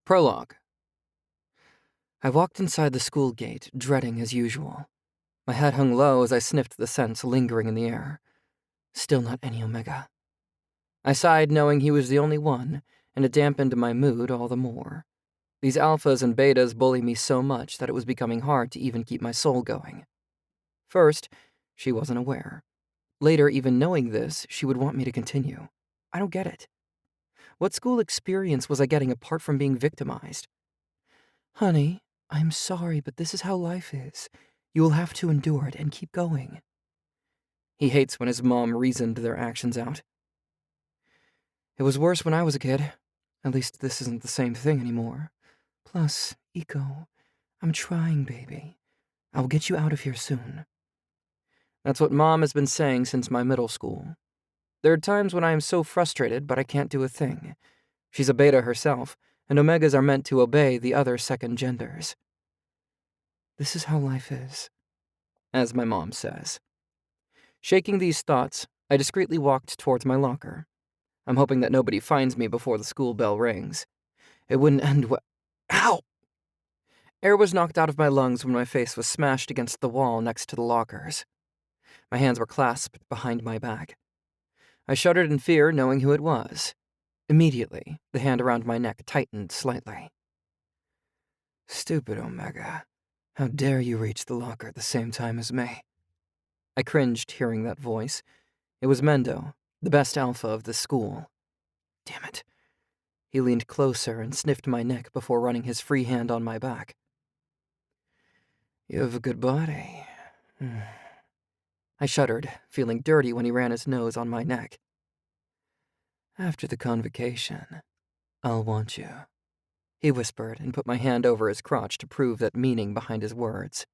Prologue. I walked inside the school gate, dreading as usual. My head hung low as I sniffed the scents lingering in the air. Still not any Omega. I sighed knowing he was the only one, and it dampened my mood all the more. These alphas and betas bully me so much that it was becoming hard to even keep my soul going. First, she wasn't aware. Later, even knowing this, she would want me to continue. I don't get it. What school experience was I getting apart from being victimized? Honey, I'm sorry, but this is how life is. You will have to endure it and keep going. He hates when his mom reasoned their actions out. It was worse when I was a kid. At least this isn't the same thing anymore. Plus, Iko, I'm trying, baby. I'll get you out of here soon. That's what Mom has been saying since my middle school. There are times when I am so frustrated, but I can't do a thing. She's a beta herself, and Omegas are meant to obey the other second genders. This is how life is, as my mom says. Shaking these thoughts, I discreetly walked towards my locker. I'm hoping that nobody finds me before the school bell rings. It wouldn't end well. Ow! Air was knocked out of my lungs when my face was smashed against the wall next to the lockers. My hands were clasped behind my back. I shuddered in fear, knowing who it was. Immediately, the hand around my neck tightened slightly. Stupid Omega. How dare you reach the locker at the same time as me? I cringed hearing that voice. It was Mendo, the best alpha of the school. Damn it. He leaned closer and sniffed my neck before running his free hand on my back. You have a good body. I shuddered, feeling dirty when he ran his nose on my neck. After the convocation, I'll want you, he whispered and put my hand over his crotch to prove that meaning behind his words.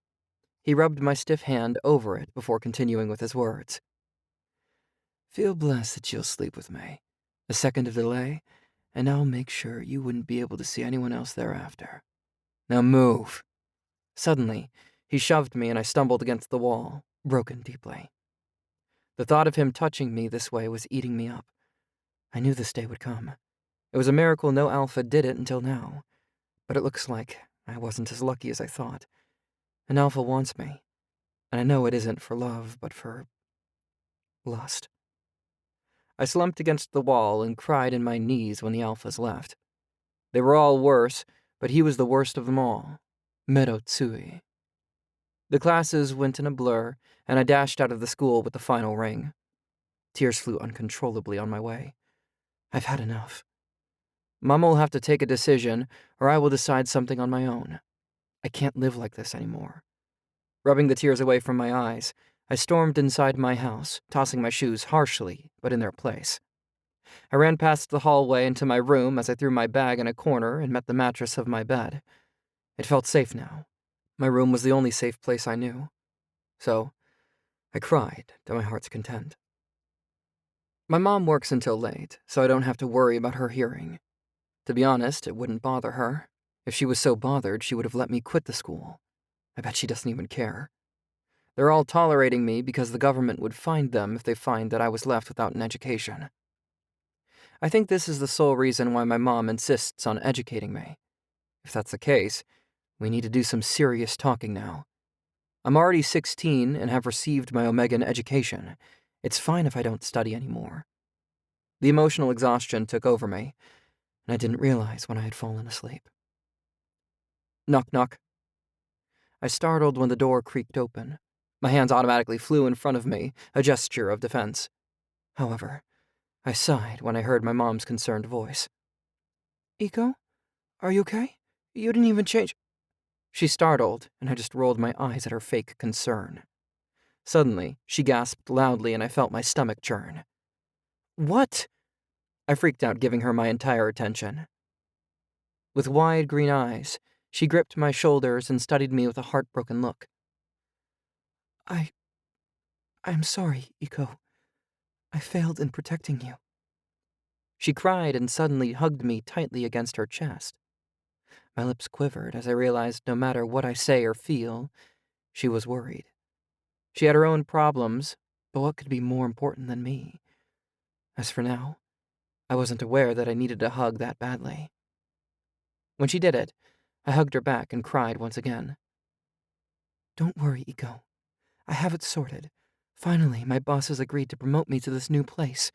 He rubbed my stiff hand over it before continuing with his words. Feel blessed that you'll sleep with me. A second of delay, and I'll make sure you wouldn't be able to see anyone else thereafter. Now move. Suddenly, he shoved me and I stumbled against the wall, broken deeply. The thought of him touching me this way was eating me up. I knew this day would come. It was a miracle no alpha did it until now, but it looks like I wasn't as lucky as I thought. An alpha wants me, and I know it isn't for love, but for lust. I slumped against the wall and cried in my knees when the alphas left. They were all worse, but he was the worst of them all, Medo Tsui. The classes went in a blur, and I dashed out of the school with the final ring. Tears flew uncontrollably on my way. I've had enough. Mama will have to take a decision, or I will decide something on my own. I can't live like this anymore. Rubbing the tears away from my eyes, I stormed inside my house, tossing my shoes harshly, but in their place. I ran past the hallway into my room as I threw my bag in a corner and met the mattress of my bed. It felt safe now. My room was the only safe place I knew. So, I cried to my heart's content. My mom works until late, so I don't have to worry about her hearing. To be honest, it wouldn't bother her. If she was so bothered, she would have let me quit the school. I bet she doesn't even care. They're all tolerating me because the government would find them if they find that I was left without an education. I think this is the sole reason why my mom insists on educating me. If that's the case, we need to do some serious talking now. I'm already 16 and have received my Omegan education. It's fine if I don't study anymore. The emotional exhaustion took over me, and I didn't realize when I had fallen asleep. Knock, knock. I startled when the door creaked open. My hands automatically flew in front of me, a gesture of defense. However, I sighed when I heard my mom's concerned voice. Iko, are you okay? You didn't even change. She startled, and I just rolled my eyes at her fake concern. Suddenly, she gasped loudly and I felt my stomach churn. What? I freaked out, giving her my entire attention. With wide green eyes, she gripped my shoulders and studied me with a heartbroken look. I'm sorry, Iko. I failed in protecting you. She cried and suddenly hugged me tightly against her chest. My lips quivered as I realized no matter what I say or feel, she was worried. She had her own problems, but what could be more important than me? As for now, I wasn't aware that I needed a hug that badly. When she did it, I hugged her back and cried once again. Don't worry, Iko. I have it sorted. Finally, my boss has agreed to promote me to this new place.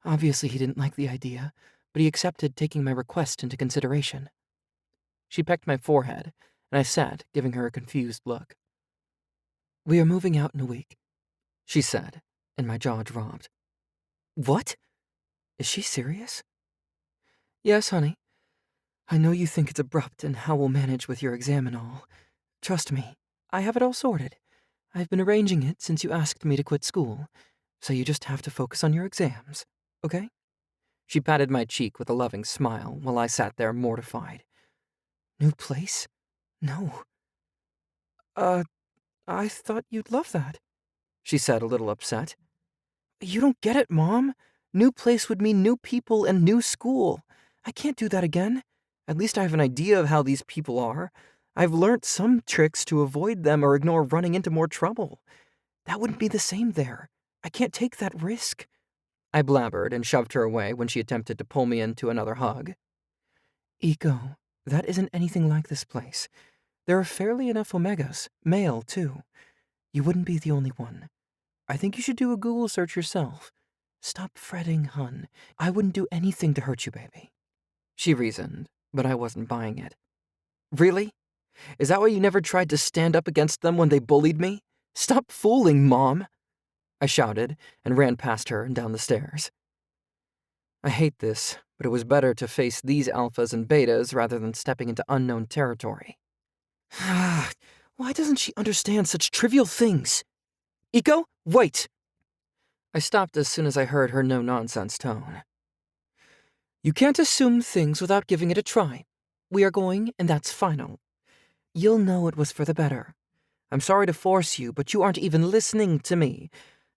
Obviously, he didn't like the idea, but he accepted taking my request into consideration. She pecked my forehead, and I sat, giving her a confused look. We are moving out in a week, she said, and my jaw dropped. What? Is she serious? Yes, honey. I know you think it's abrupt and how we'll manage with your exam and all. Trust me, I have it all sorted. I've been arranging it since you asked me to quit school, so you just have to focus on your exams, okay? She patted my cheek with a loving smile while I sat there mortified. New place? No. I thought you'd love that, she said, a little upset. You don't get it, Mom. New place would mean new people and new school. I can't do that again. At least I have an idea of how these people are. I've learnt some tricks to avoid them or ignore running into more trouble. That wouldn't be the same there. I can't take that risk. I blabbered and shoved her away when she attempted to pull me into another hug. Iko, that isn't anything like this place. There are fairly enough Omegas, male too. You wouldn't be the only one. I think you should do a Google search yourself. Stop fretting, hun. I wouldn't do anything to hurt you, baby. She reasoned, but I wasn't buying it. Really? Is that why you never tried to stand up against them when they bullied me? Stop fooling, Mom! I shouted and ran past her and down the stairs. I hate this, but it was better to face these alphas and betas rather than stepping into unknown territory. Why doesn't she understand such trivial things? Iko, wait! I stopped as soon as I heard her no-nonsense tone. You can't assume things without giving it a try. We are going, and that's final. You'll know it was for the better. I'm sorry to force you, but you aren't even listening to me.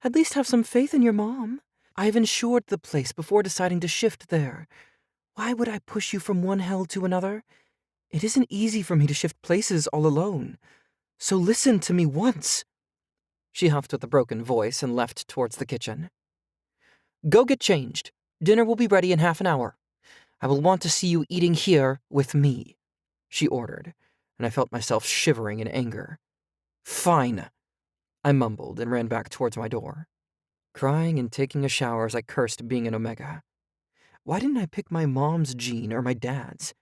At least have some faith in your mom. I've insured the place before deciding to shift there. Why would I push you from one hell to another? It isn't easy for me to shift places all alone. So listen to me once. She huffed with a broken voice and left towards the kitchen. Go get changed. Dinner will be ready in half an hour. I will want to see you eating here with me, she ordered, and I felt myself shivering in anger. Fine, I mumbled and ran back towards my door. Crying and taking a shower as I cursed being an Omega. Why didn't I pick my mom's gene or my dad's?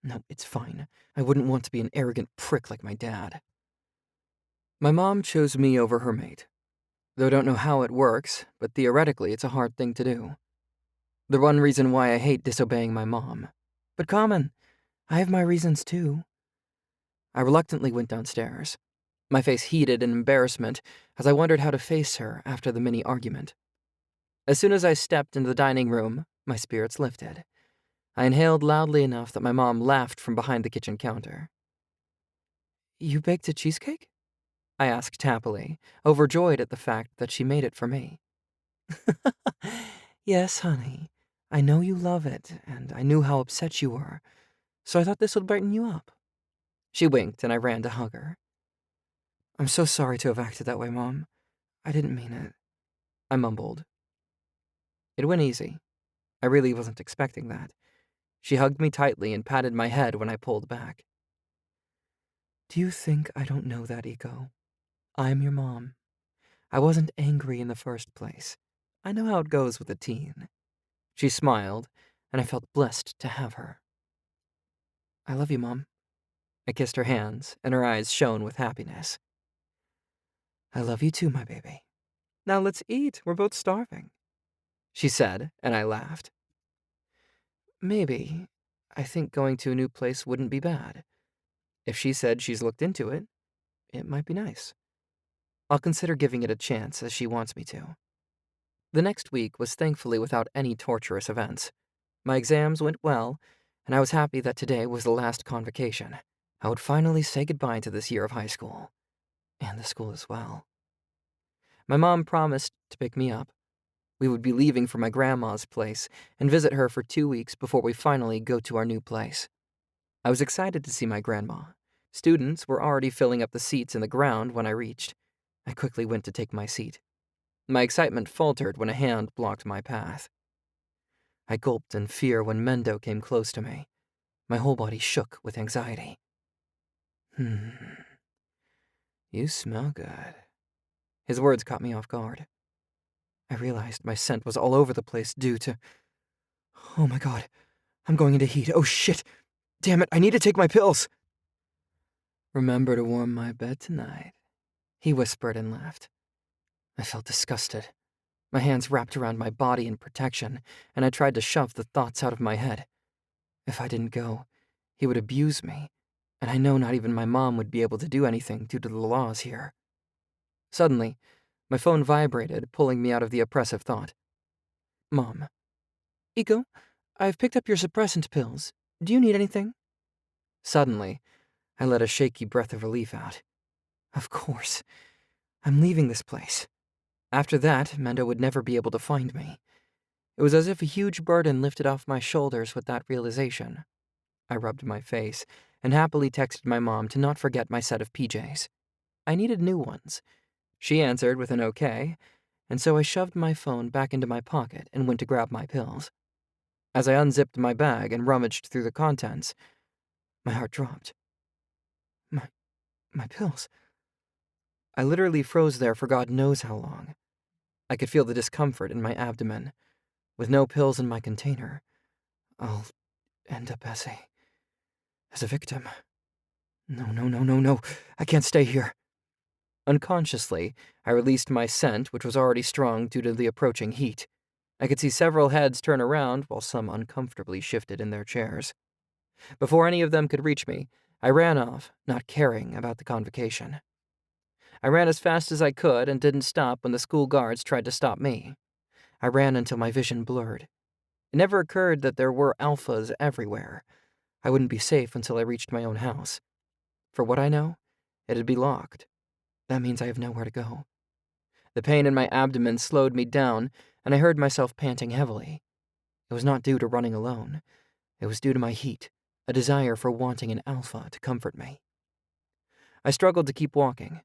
No, it's fine. I wouldn't want to be an arrogant prick like my dad. My mom chose me over her mate. Though I don't know how it works, but theoretically it's a hard thing to do. The one reason why I hate disobeying my mom. But common, I have my reasons too. I reluctantly went downstairs, my face heated in embarrassment as I wondered how to face her after the mini argument. As soon as I stepped into the dining room, my spirits lifted. I inhaled loudly enough that my mom laughed from behind the kitchen counter. You baked a cheesecake? I asked happily, overjoyed at the fact that she made it for me. Yes, honey. I know you love it, and I knew how upset you were, so I thought this would brighten you up. She winked, and I ran to hug her. I'm so sorry to have acted that way, Mom. I didn't mean it, I mumbled. It went easy. I really wasn't expecting that. She hugged me tightly and patted my head when I pulled back. Do you think I don't know that, Iko? I'm your mom. I wasn't angry in the first place. I know how it goes with a teen. She smiled, and I felt blessed to have her. I love you, Mom. I kissed her hands, and her eyes shone with happiness. I love you too, my baby. Now let's eat. We're both starving, she said, and I laughed. Maybe. I think going to a new place wouldn't be bad. If she said she's looked into it, it might be nice. I'll consider giving it a chance as she wants me to. The next week was thankfully without any torturous events. My exams went well, and I was happy that today was the last convocation. I would finally say goodbye to this year of high school. And the school as well. My mom promised to pick me up. We would be leaving for my grandma's place and visit her for 2 weeks before we finally go to our new place. I was excited to see my grandma. Students were already filling up the seats in the ground when I reached. I quickly went to take my seat. My excitement faltered when a hand blocked my path. I gulped in fear when Mendo came close to me. My whole body shook with anxiety. You smell good. His words caught me off guard. I realized my scent was all over the place due to... Oh my god, I'm going into heat. Oh shit! Damn it, I need to take my pills! Remember to warm my bed tonight, he whispered and laughed. I felt disgusted. My hands wrapped around my body in protection, and I tried to shove the thoughts out of my head. If I didn't go, he would abuse me, and I know not even my mom would be able to do anything due to the laws here. Suddenly, my phone vibrated, pulling me out of the oppressive thought. Mom. Iko, I've picked up your suppressant pills. Do you need anything? Suddenly, I let a shaky breath of relief out. Of course. I'm leaving this place. After that, Mendo would never be able to find me. It was as if a huge burden lifted off my shoulders with that realization. I rubbed my face and happily texted my mom to not forget my set of PJs. I needed new ones. She answered with an okay, and so I shoved my phone back into my pocket and went to grab my pills. As I unzipped my bag and rummaged through the contents, my heart dropped. My pills. I literally froze there for God knows how long. I could feel the discomfort in my abdomen. With no pills in my container, I'll end up as a victim. No. I can't stay here. Unconsciously, I released my scent, which was already strong due to the approaching heat. I could see several heads turn around while some uncomfortably shifted in their chairs. Before any of them could reach me, I ran off, not caring about the convocation. I ran as fast as I could and didn't stop when the school guards tried to stop me. I ran until my vision blurred. It never occurred that there were alphas everywhere. I wouldn't be safe until I reached my own house. For what I know, it'd be locked. That means I have nowhere to go. The pain in my abdomen slowed me down, and I heard myself panting heavily. It was not due to running alone. It was due to my heat, a desire for wanting an alpha to comfort me. I struggled to keep walking.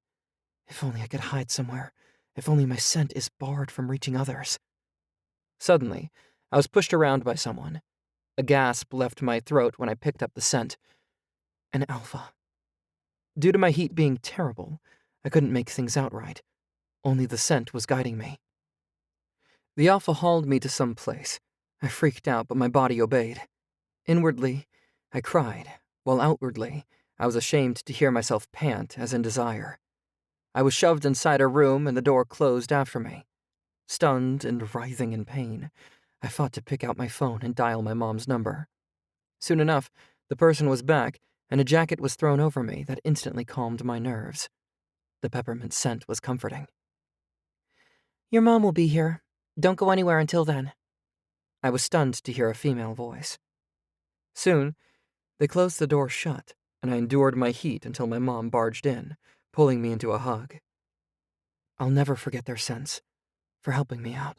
If only I could hide somewhere. If only my scent is barred from reaching others. Suddenly, I was pushed around by someone. A gasp left my throat when I picked up the scent. An alpha. Due to my heat being terrible, I couldn't make things out right. Only the scent was guiding me. The alpha hauled me to some place. I freaked out, but my body obeyed. Inwardly, I cried, while outwardly, I was ashamed to hear myself pant as in desire. I was shoved inside a room and the door closed after me. Stunned and writhing in pain, I fought to pick out my phone and dial my mom's number. Soon enough, the person was back, and a jacket was thrown over me that instantly calmed my nerves. The peppermint scent was comforting. Your mom will be here. Don't go anywhere until then. I was stunned to hear a female voice. Soon, they closed the door shut, and I endured my heat until my mom barged in, pulling me into a hug. I'll never forget their scents, for helping me out.